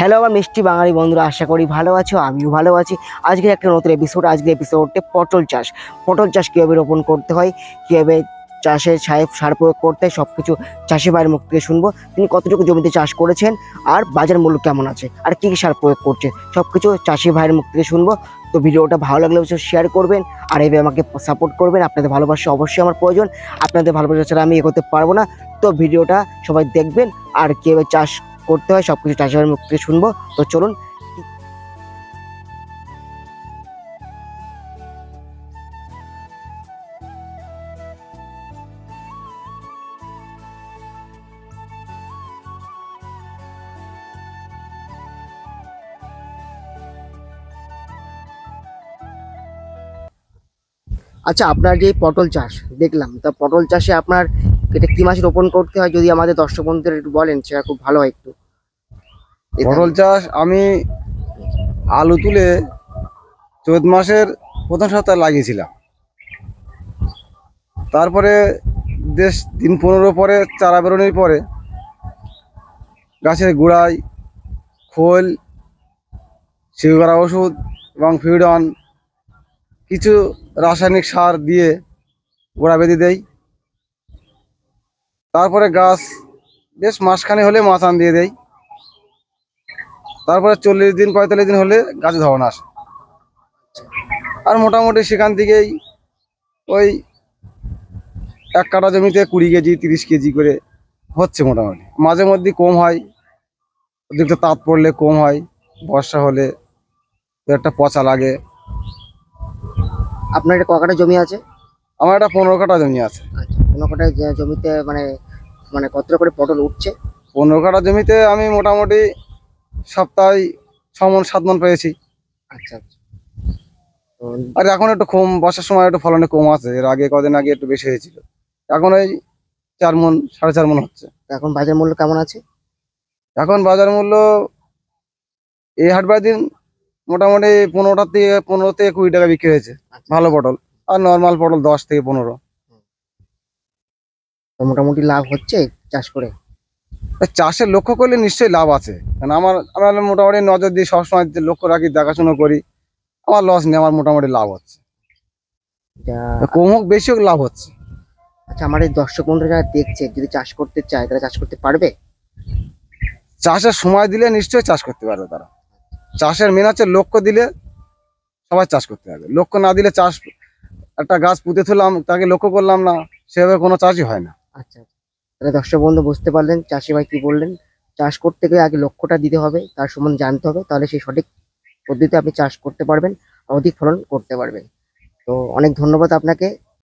Hello আমার মিষ্টি বাঙালি বন্ধুরা, আশা করি ভালো আছো, আমিও ভালো আছি। আজকের একটা নতুন এপিসোড। আজকের এপিসোডে পটল চাষ কীভাবে রোপণ করতে হয়, কীভাবে চাষের সার প্রয়োগ করতে হয়, সব কিছু চাষি ভাইয়ের মুখ থেকে শুনবো। তিনি কতটুকু জমিতে চাষ করেছেন, আর বাজার মূল্য কেমন আছে, আর কী কী সার প্রয়োগ করছে, সব কিছু চাষি ভাইয়ের মুখ থেকে শুনবো। তো ভিডিওটা ভালো লাগলে অবশ্যই শেয়ার করবেন, আর এভাবে আমাকে সাপোর্ট করবেন। আপনাদের ভালোবাসা অবশ্যই আমার প্রয়োজন, আপনাদের ভালোবাসা ছাড়া আমি এগোতে পারবো না। তো ভিডিওটা সবাই দেখবেন, আর কীভাবে চাষ করতে হয় সবকিছু চাষিভাইয়ের মুখ থেকে শুনবো। তো চলুন। আচ্ছা, আপনার যে পটল চাষ দেখলাম, তা পটল চাষে আপনার এটা কি মাসে রোপণ করতে হয়, যদি আমাদের দর্শক বন্ধুদের একটু বলেন সেটা খুব ভালো হয়। একটু পটল চাষ আমি আলু তুলে চৈত মাসের প্রথম সপ্তাহে লাগিয়েছিলাম। তারপরে দিন 15 পরে চারা বেরোনোর পরে গাছের গোড়ায় খোল, শিকড়া ওষুধ এবং ফিউডন কিছু রাসায়নিক সার দিয়ে গোড়া বেঁধে দেই। তারপরে গাছ বেশ মাসখানে হলে মাচান দিয়ে দেই। তারপরে 40 দিন 45 দিন হলে গাছে ধরন আসে। আর মোটামুটি সেখান থেকেই ওই 1 কাঠা জমিতে 20 কেজি 30 কেজি করে হচ্ছে। মোটামুটি মাঝে মধ্যে কম হয়, অতিরিক্ত তাপ পড়লে কম হয়, বর্ষা হলে একটা পচা লাগে। আপনার এটা ককাটা জমি আছে? আমার একটা 15 কাঠা জমি আছে। আচ্ছা, কোনো কটায় জমিতে মানে মানে কতটা করে পটল উঠছে? 15 কাঠা জমিতে আমি মোটামুটি সপ্তাহে 6 মণ 7 মণ পেয়েছি। আচ্ছা আচ্ছা। আর এখন একটু কম, বর্ষার সময় একটু ফলনে কম আছে। এর আগে কদিন আগে একটু বেশি হয়েছিল। এখন ওই 4 মণ 4.5 মণ হচ্ছে। এখন বাজার মূল্য কেমন আছে? এখন বাজার মূল্য এই হাটবার দিন মোটামুটি 15 থেকে 20 টাকা বিক্রি হয়েছে ভালো পটল। আর নর্মাল পটল 10 থেকে 15। তো মোটামুটি লাভ হচ্ছে চাষ করে? চাষের লক্ষ্য করলে নিশ্চয়ই লাভ আছে, কারণ আমরা মোটামুটি নজর দিয়ে সবসময় লক্ষ্য রাখি, দেখাশুনো করি। আমার লস নেই, আমার মোটামুটি লাভ হচ্ছে। কম হোক বেশি হোক লাভ হচ্ছে। আচ্ছা, আমার এই দর্শক বন্ধুরা যারা দেখছে, যদি চাষ করতে চায় তারা চাষ করতে পারবে? চাষের সময় দিলে নিশ্চয়ই চাষ করতে পারবে তারা। চাষের মেন হচ্ছে লক্ষ্য দিলে সবাই চাষ করতে পারবে। লক্ষ্য না দিলে চাষ, একটা গাছ পুঁতে তুললাম, তাকে লক্ষ্য করলাম না, সেভাবে কোনো চাষই হয় না। আচ্ছা, তাহলে দর্শক বন্ধু বুঝতে পারলেন চাষি ভাই কি বললেন। চাষ করতে গেলে আগে লক্ষ্যটা দিতে হবে, তার সম্বন্ধে জানতে হবে, তাহলে সেই সঠিক পদ্ধতিতে আপনি চাষ করতে পারবেন, অধিক ফলন করতে পারবেন। তো অনেক ধন্যবাদ আপনাকে।